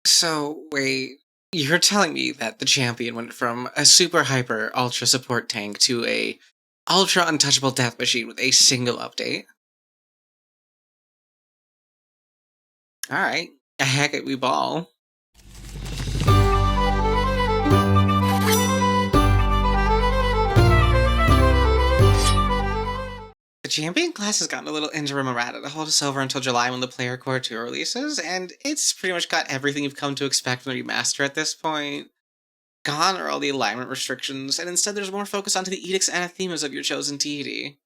So, wait, you're telling me that the champion went from a super hyper ultra support tank to a ultra untouchable death machine with a single update? Alright, a heck it we ball. The champion class has gotten a little interim errata to hold us over until July when the Player Core 2 releases, and it's pretty much got everything you've come to expect from the remaster at this point. Gone are all the alignment restrictions, and instead there's more focus onto the edicts and anathemas of your chosen deity.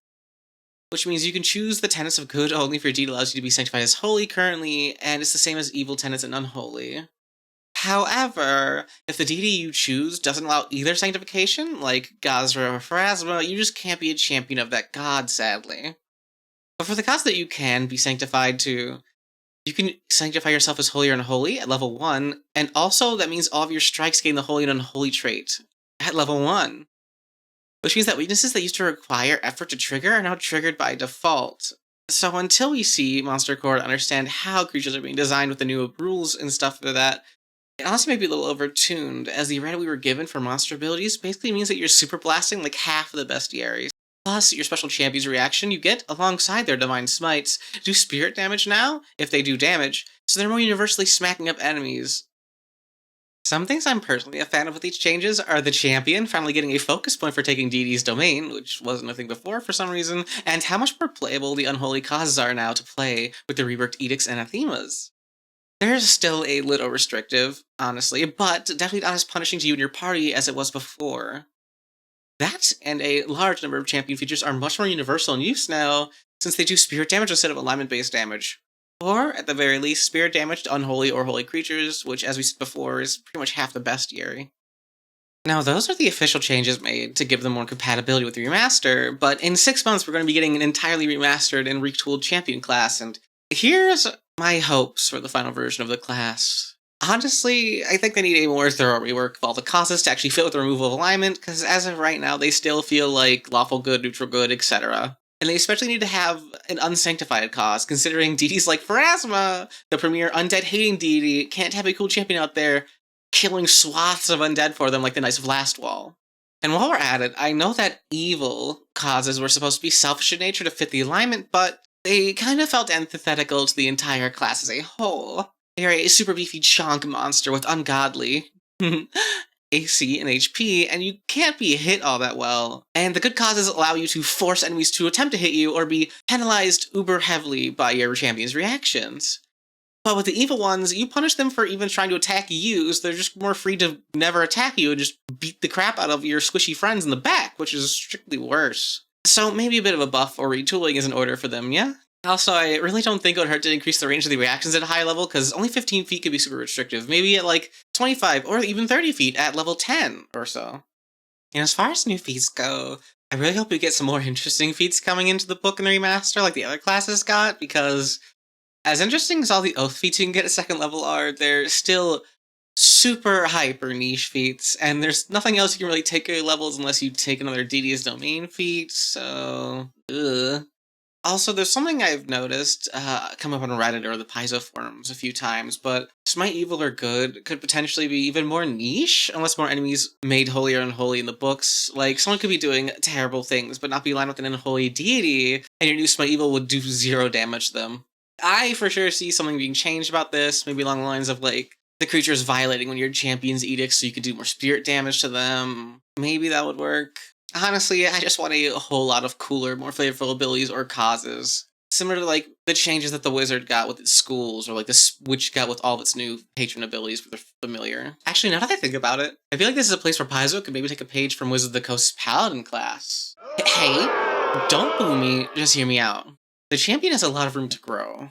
Which means you can choose the tenets of good only if your deed allows you to be sanctified as holy currently, and it's the same as evil tenets and unholy. However, if the deity you choose doesn't allow either sanctification, like Gazra or Pharasma, you just can't be a champion of that god, sadly. But for the gods that you can be sanctified to, you can sanctify yourself as holy or unholy at level 1, and also that means all of your strikes gain the holy and unholy trait at level 1. Which means that weaknesses that used to require effort to trigger are now triggered by default. So until we see Monster Core to understand how creatures are being designed with the new rules and stuff for that, it honestly may be a little overtuned, as the errata we were given for monster abilities basically means that you're super blasting like half of the bestiaries. Plus, your special champion's reaction you get alongside their divine smites do spirit damage now, if they do damage, so they're more universally smacking up enemies. Some things I'm personally a fan of with these changes are the champion finally getting a focus point for taking DD's domain, which wasn't a thing before for some reason, and how much more playable the unholy causes are now to play with the reworked edicts and anathemas. They're still a little restrictive, honestly, but definitely not as punishing to you and your party as it was before. That and a large number of champion features are much more universal in use now, since they do spirit damage instead of alignment-based damage. Or, at the very least, spirit damage to unholy or holy creatures, which, as we said before, is pretty much half the bestiary. Now, those are the official changes made to give them more compatibility with the remaster, but in 6 months we're going to be getting an entirely remastered and retooled champion class, and here's my hopes for the final version of the class. Honestly, I think they need a more thorough rework of all the causes to actually fit with the removal of alignment, because as of right now, they still feel like lawful good, neutral good, etc. And they especially need to have an unsanctified cause, considering deities like Pharasma, the premier undead-hating deity, can't have a cool champion out there killing swaths of undead for them like the Knights of Lastwall. And while we're at it, I know that evil causes were supposed to be selfish in nature to fit the alignment, but they kind of felt antithetical to the entire class as a whole. They're a super beefy chonk monster with ungodly AC and HP, and you can't be hit all that well. And the good causes allow you to force enemies to attempt to hit you or be penalized uber heavily by your champion's reactions. But with the evil ones, you punish them for even trying to attack you, so they're just more free to never attack you and just beat the crap out of your squishy friends in the back, which is strictly worse. So maybe a bit of a buff or retooling is in order for them, yeah? Also, I really don't think it would hurt to increase the range of the reactions at a high level, because only 15 feet could be super restrictive. Maybe at like 25 or even 30 feet at level 10 or so. And as far as new feats go, I really hope we get some more interesting feats coming into the book in the remaster like the other classes got, because as interesting as all the oath feats you can get at second level are, they're still super hyper niche feats, and there's nothing else you can really take your levels unless you take another DD's domain feat, so ugh. Also, there's something I've noticed come up on Reddit or the Paizo forums a few times, but Smite Evil or Good could potentially be even more niche unless more enemies made holy or unholy in the books. Like, someone could be doing terrible things but not be aligned with an unholy deity, and your new Smite Evil would do 0 damage to them. I for sure see something being changed about this, maybe along the lines of, like, the creatures violating one of your champion's edicts so you could do more spirit damage to them. Maybe that would work. Honestly, I just want a whole lot of cooler, more flavorful abilities or causes. Similar to, like, the changes that the Wizard got with its schools, or, like, the Witch got with all of its new patron abilities for the familiar. Actually, now that I think about it, I feel like this is a place where Paizo could maybe take a page from Wizard of the Coast's Paladin class. Hey, don't boo me, just hear me out. The champion has a lot of room to grow.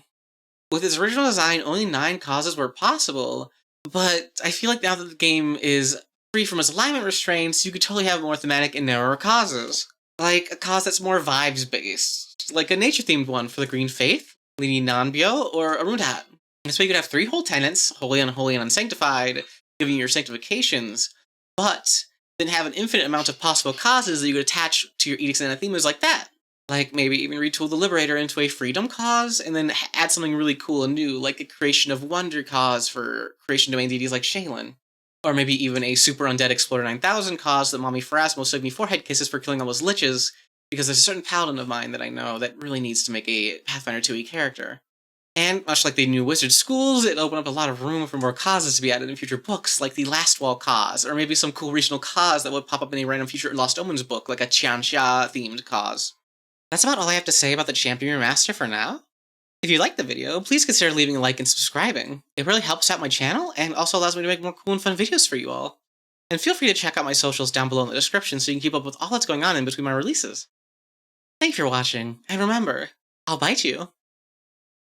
With its original design, only 9 causes were possible, but I feel like now that the game is free from its alignment restraints, you could totally have more thematic and narrower causes. Like a cause that's more vibes-based, like a nature-themed one for the Green Faith, Lini Nanbyo, or Arundat. This way you could have 3 whole tenets, holy, unholy, and unsanctified, giving you your sanctifications, but then have an infinite amount of possible causes that you could attach to your edicts and anathemas like that. Like maybe even retool the Liberator into a freedom cause, and then add something really cool and new, like a creation of Wonder cause for creation domain deities like Shaylin. Or maybe even a Super Undead Explorer 9000 cause that Mommy Pharasmo took me forehead kisses for killing all those liches, because there's a certain paladin of mine that I know that really needs to make a Pathfinder 2e character. And much like the new wizard schools, it opened up a lot of room for more causes to be added in future books, like the Last Wall cause, or maybe some cool regional cause that would pop up in a random future Lost Omens book, like a Qianxia themed cause. That's about all I have to say about the Champion Remaster for now. If you liked the video, please consider leaving a like and subscribing. It really helps out my channel and also allows me to make more cool and fun videos for you all. And feel free to check out my socials down below in the description so you can keep up with all that's going on in between my releases. Thank you for watching, and remember, I'll bite you.